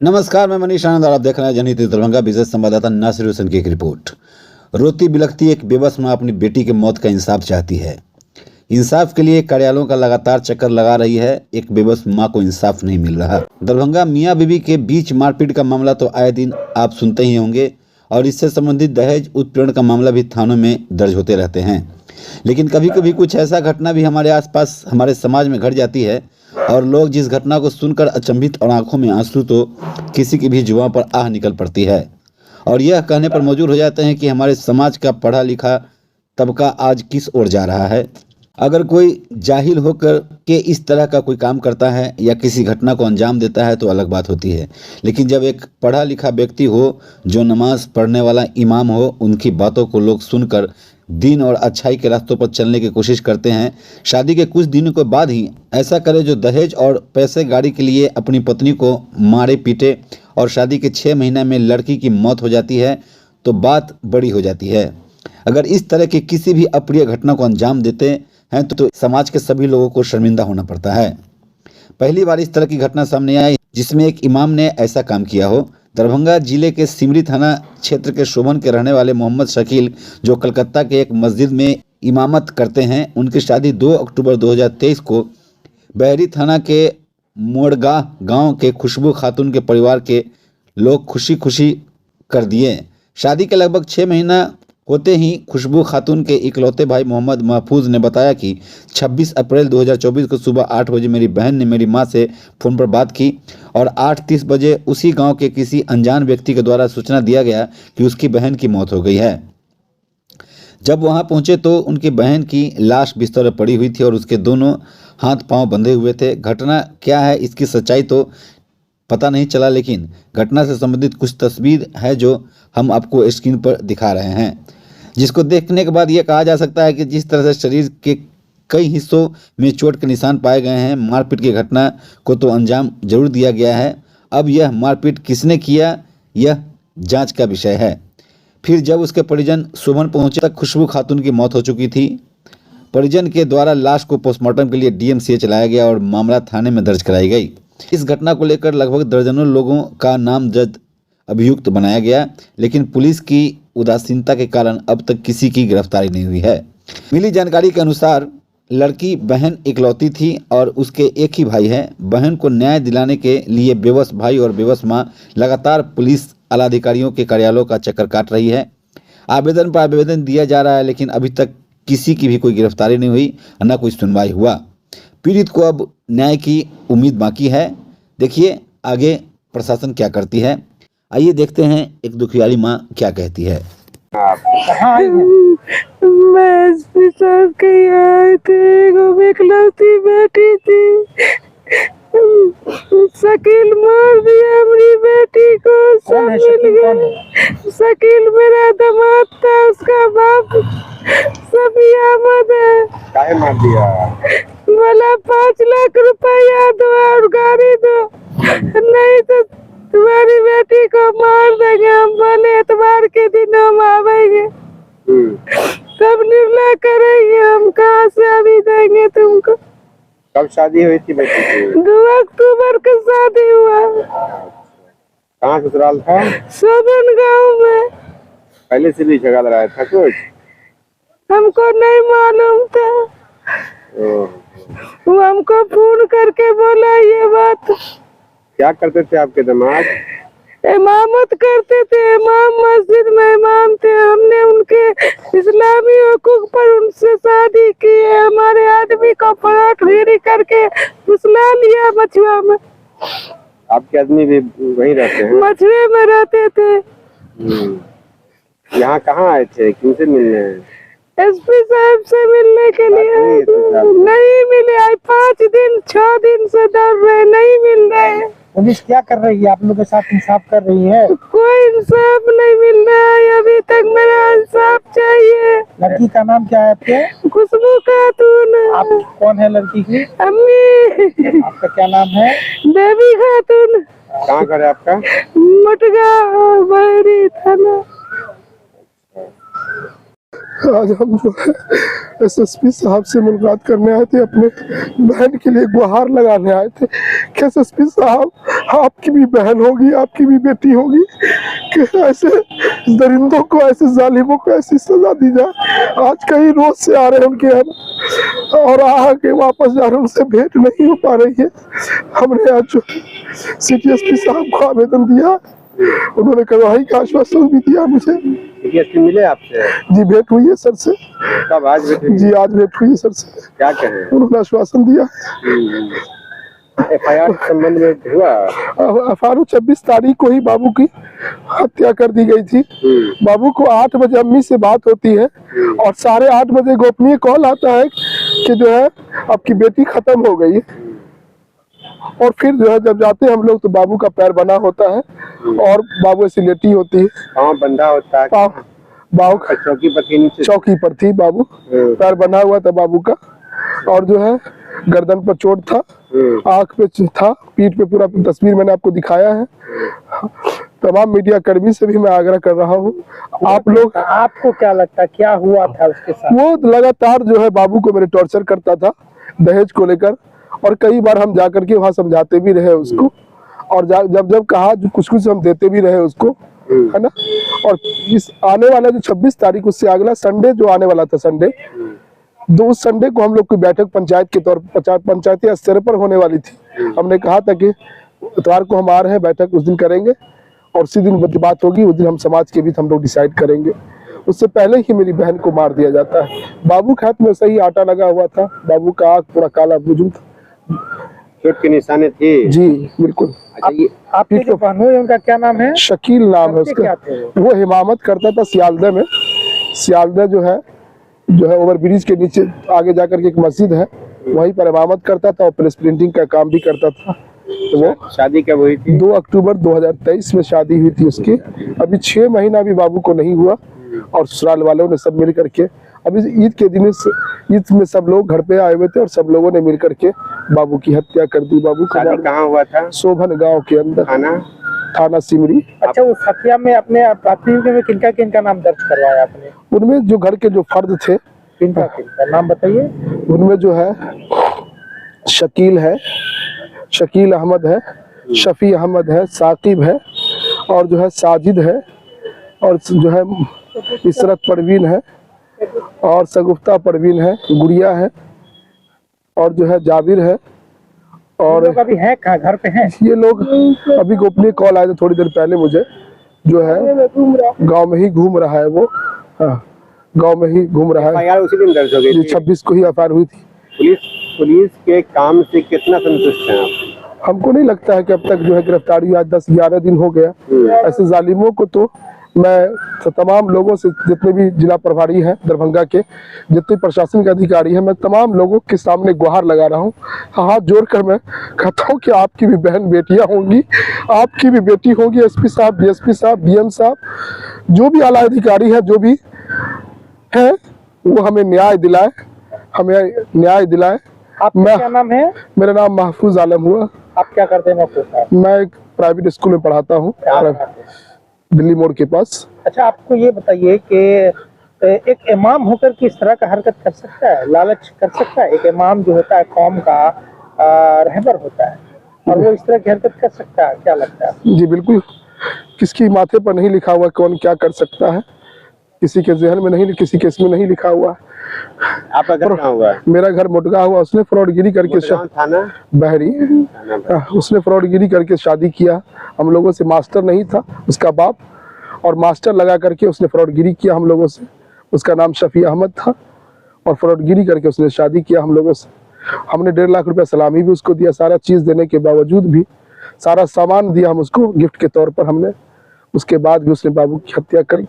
नमस्कार, मैं मनीष आनंद और आप देख रहे हैं जनहित दरभंगा। विशेष संवाददाता नासिर हुसैन की एक रिपोर्ट। रोती बिलखती एक बेबस मां अपनी बेटी की मौत का इंसाफ चाहती है। इंसाफ के लिए कार्यालयों का लगातार चक्कर लगा रही है। एक बेबस मां को इंसाफ नहीं मिल रहा। दरभंगा मियां बीवी के बीच मारपीट का मामला तो आए दिन आप सुनते ही होंगे और इससे संबंधित दहेज उत्पीड़न का मामला भी थानों में दर्ज होते रहते हैं। लेकिन कभी कभी कुछ ऐसा घटना भी हमारे आसपास हमारे समाज में घट जाती है और लोग जिस घटना को सुनकर अचंभित और आंखों में आंसू तो किसी की भी जुबान पर आह निकल पड़ती है और यह कहने पर मजबूर हो जाते हैं कि हमारे समाज का पढ़ा लिखा तबका आज किस ओर जा रहा है। अगर कोई जाहिल होकर के इस तरह का कोई काम करता है या किसी घटना को अंजाम देता है तो अलग बात होती है, लेकिन जब एक पढ़ा लिखा व्यक्ति हो, जो नमाज पढ़ने वाला इमाम हो, उनकी बातों को लोग सुनकर दीन और अच्छाई के रास्तों पर चलने की कोशिश करते हैं, शादी के कुछ दिनों के बाद ही ऐसा करे जो दहेज और पैसे गाड़ी के लिए अपनी पत्नी को मारे पीटे और शादी के 6 महीने में लड़की की मौत हो जाती है, तो बात बड़ी हो जाती है। अगर इस तरह की किसी भी अप्रिय घटना को अंजाम देते हैं तो समाज के सभी लोगों को शर्मिंदा होना पड़ता है। पहली बार इस तरह की घटना सामने आई जिसमें एक इमाम ने ऐसा काम किया हो। दरभंगा जिले के सिमरी थाना क्षेत्र के शोभन के रहने वाले मोहम्मद शकील, जो कलकत्ता के एक मस्जिद में इमामत करते हैं, उनकी शादी 2 अक्टूबर 2023 को बहरी थाना के मोड़गाह गांव के खुशबू खातून के परिवार के लोग खुशी खुशी कर दिए। शादी के लगभग 6 महीना होते ही खुशबू खातून के इकलौते भाई मोहम्मद महफूज ने बताया कि 26 अप्रैल 2024 को सुबह 8 बजे मेरी बहन ने मेरी मां से फ़ोन पर बात की और 8:30 बजे उसी गांव के किसी अनजान व्यक्ति के द्वारा सूचना दिया गया कि उसकी बहन की मौत हो गई है। जब वहां पहुंचे तो उनकी बहन की लाश बिस्तर पर पड़ी हुई थी और उसके दोनों हाथ पांव बंधे हुए थे। घटना क्या है, इसकी सच्चाई तो पता नहीं चला, लेकिन घटना से संबंधित कुछ तस्वीर है जो हम आपको स्क्रीन पर दिखा रहे हैं, जिसको देखने के बाद ये कहा जा सकता है कि जिस तरह से शरीर के कई हिस्सों में चोट के निशान पाए गए हैं, मारपीट की घटना को तो अंजाम जरूर दिया गया है। अब यह मारपीट किसने किया, यह जांच का विषय है। फिर जब उसके परिजन शोभन पहुंचे तक खुशबू खातून की मौत हो चुकी थी। परिजन के द्वारा लाश को पोस्टमार्टम के लिए DMCH लाया गया और मामला थाने में दर्ज कराई गई। इस घटना को लेकर लगभग दर्जनों लोगों का नामजद अभियुक्त बनाया गया, लेकिन पुलिस की उदासीनता के कारण अब तक किसी की गिरफ्तारी नहीं हुई है। मिली जानकारी के अनुसार लड़की बहन इकलौती थी और उसके एक ही भाई है। बहन को न्याय दिलाने के लिए बेबस भाई और बेबस मां लगातार पुलिस आलाधिकारियों के कार्यालयों का चक्कर काट रही है। आवेदन पर आवेदन दिया जा रहा है, लेकिन अभी तक किसी की भी कोई गिरफ्तारी नहीं हुई, न कोई सुनवाई हुआ। पीड़ित को अब न्याय की उम्मीद बाकी है। देखिए आगे प्रशासन क्या करती है। आइए देखते हैं एक दुखियारी माँ क्या कहती है। मैं एसपी साहब के यहाँ आए थे, एगो इकलौती बेटी थी, शकील मार दिया मेरी बेटी को। सब मिल गए। शकील मेरा दामाद था, उसका बाप सभी अहमद है। काहे मार दिया? बोला 5 लाख रुपया दो और गाड़ी दो, नहीं तो तुम्हारी बेटी को मार देंगे। हम बोले एतवार के दिन हम आवेंगे, तब निर्णय करेंगे हम, कहाँ से अभी देंगे तुमको। कब शादी हुई थी बेटी की? 2 अक्टूबर को शादी हुआ। कहाँ ससुराल था? शोभन गांव में। पहले से भी झगड़ा रहा था कुछ? हमको नहीं मालूम था। वो हमको फोन करके बोला ये बात। क्या करते थे आपके दामाद? इमामत करते थे, इमाम मस्जिद में इमाम थे। हमने उनके इस्लामी हुकूक पर उनसे शादी की है। हमारे आदमी को पलट फेरी करके फुसला लिया मछुआ में। आपके आदमी भी वहीं रहते हैं? मछुए में रहते थे। यहाँ कहाँ आए थे, किनसे मिलने? एसपी साहब से मिलने के लिए। नहीं मिले, 5 दिन 6 दिन से दौड़ रहे, नहीं मिल रहे। पुलिस क्या कर रही है, आप लोगों के साथ इंसाफ कर रही है? कोई इंसाफ नहीं मिल रहा है अभी तक। मेरा इंसाफ चाहिए। लड़की का नाम क्या है आपके? खुशबू खातून। आप कौन है लड़की की? अम्मी। आपका क्या नाम है? बेबी खातून। कहाँ घर है आपका? मोटगा बहरी थाना। आज हम एसएसपी साहब से मुलाकात करने आए थे, अपने बहन के लिए गुहार लगाने आए थे कि एसएसपी साहब आपकी भी बहन होगी, आपकी भी बेटी होगी, कि ऐसे दरिंदों को, ऐसे जालिमों को ऐसी सजा दी जाए। आज कई रोज से आ रहे हैं उनके यहाँ और आके वापस जा रहे हैं, उनसे भेंट नहीं हो पा रही है। हमने आज जो सिटी एसपी साहब को आवेदन दिया, उन्होंने कार्रवाई का आश्वासन भी दिया मुझे। डीएसपी मिले आपसे? जी भेंट हुई है सर से। कब? आज भेंट हुई? जी आज भेंट हुई है सर से। क्या कहें? उन्होंने आश्वासन दिया। एफआईआर के संबंध में हुआ? फारूक 26 तारीख को ही बाबू की हत्या कर दी गई थी। बाबू को 8 बजे अम्मी से बात होती है और 8:30 बजे गोपनीय कॉल आता है कि जो है आपकी बेटी खत्म हो गई है। और फिर जो है जब जाते हैं हम लोग तो बाबू का पैर बना होता है और बाबू ऐसी लेटी होती है, पाँव बंधा होता है। बाबू चौकी पर थी, नीचे चौकी पर थी बाबू, पैर बना हुआ था बाबू का, और जो है गर्दन पर चोट था, आंख पे था, पीठ पे पूरा तस्वीर मैंने आपको दिखाया है। तमाम मीडिया कर्मी से भी मैं आग्रह कर रहा हूँ, आप लोग, आपको क्या लगता है क्या हुआ था उसके साथ? वो लगातार जो है बाबू को मेरे टॉर्चर करता था दहेज को लेकर, और कई बार हम जा करके वहाँ समझाते भी रहे उसको, और जब कहा कुछ हम देते भी रहे उसको, है ना। और इस आने वाला जो 26 तारीख, उससे अगला संडे जो आने वाला था संडे, उस संडे को हम लोग की बैठक पंचायत के तौर पर, पंचायती स्तर पर होने वाली थी। हमने कहा था कि इतवार को हम आ रहे हैं, बैठक उस दिन करेंगे और उसी दिन बात होगी, उस दिन हम समाज के बीच हम लोग डिसाइड करेंगे। उससे पहले ही मेरी बहन को मार दिया जाता है। बाबू के हाथ में सही आटा लगा हुआ था, बाबू का आँख पूरा काला बुझू था, चोट के निशाने थे। जी बिल्कुल। आपके जो बहनोई है उनका क्या नाम है? शकील नाम है उसका। वो इमामत करता था सियालदह में। सियालदह जो है ओवर ब्रिज के नीचे आगे जाकर के एक मस्जिद है, वहीं पर इमामत करता था और प्रेस प्रिंटिंग का काम भी करता था। तो वो शादी कब हुई थी? 2 अक्टूबर 2023 में शादी हुई थी उसकी। अभी 6 महीना भी बाबू को नहीं हुआ और ससुराल वालों ने सब मिल करके, अभी ईद के दिन, ईद में सब लोग घर पे आए हुए थे और सब लोगों ने मिल करके बाबू की हत्या कर दी। बाबू का शादी कहाँ हुआ था? शोभन गांव के अंदर, थाना सिमरी। अच्छा, उस हत्या में अपने प्राथमिक में किनका नाम दर्ज करवाया आपने? उनमें जो घर के जो फर्द थे, किनका नाम बताइए? उनमें जो है शकील है, शकील अहमद है, शफी अहमद है, साकिब है, और जो है साजिद है, और जो है इशरत परवीन है, और सगुफ्ता परवीन है, गुड़िया है, और जो है जाबिर है। और लोग अभी हैं कहाँ? घर पे हैं? ये लोग अभी गोपनीय कॉल आए थे थोड़ी देर पहले मुझे, जो है गांव में ही घूम रहा है वो। हाँ, गांव में ही घूम रहा है। उसी दिन दर्ज हो गई थी? 26 को ही एफआईआर हुई थी। पुलिस के काम से कितना संतुष्ट हैं आप? हमको नहीं लगता है कि अब तक जो है गिरफ्तारी आज 10-11 दिन हो गया। ऐसे जालिमों को तो मैं तमाम लोगों से, जितने भी जिला प्रभारी हैं दरभंगा के, जितने प्रशासन के अधिकारी हैं, मैं तमाम लोगों के सामने गुहार लगा रहा हूँ, हाथ जोड़कर मैं कहता हूँ कि आपकी भी बहन बेटियां होंगी, आपकी भी बेटी होगी। एसपी साहब, डीएसपी साहब, डीएम साहब, जो भी आला अधिकारी है, जो भी है, वो हमें न्याय दिलाए, हमें न्याय दिलाए। आपका क्या नाम है? मेरा नाम महफूज आलम हुआ। आप क्या करते हैं महफूज साहब? मैं एक प्राइवेट स्कूल में पढ़ाता हूँ, दिल्ली मोड़ के पास। अच्छा, आपको ये बताइए कि एक इमाम होकर किस तरह का हरकत कर सकता है, लालच कर सकता है? एक इमाम जो होता है कौम का रहबर होता है, और वो इस तरह की हरकत कर सकता है, क्या लगता है? जी बिल्कुल, किसकी माथे पर नहीं लिखा हुआ कौन क्या कर सकता है, किसी के जहन में नहीं, किसी के इसमें नहीं लिखा हुआ। आपका घर कहाँ हुआ? मेरा घर मोटगा हुआ। उसने फ्रॉडगिरी करके थाना बहरी, उसने फ्रॉडगिरी करके शादी किया हम लोगों से। मास्टर नहीं था उसका बाप, और मास्टर लगा करके उसने फ्रॉडगिरी किया हम लोगों से। उसका नाम शफी अहमद था, और फ्रॉडगिरी करके उसने शादी किया हम लोगों से। हमने 1.5 लाख रुपया सलामी भी उसको दिया, सारा चीज़ देने के बावजूद भी, सारा सामान दिया हम उसको गिफ्ट के तौर पर हमने। उसके बाद भी उसने बाबू की हत्या कर दी।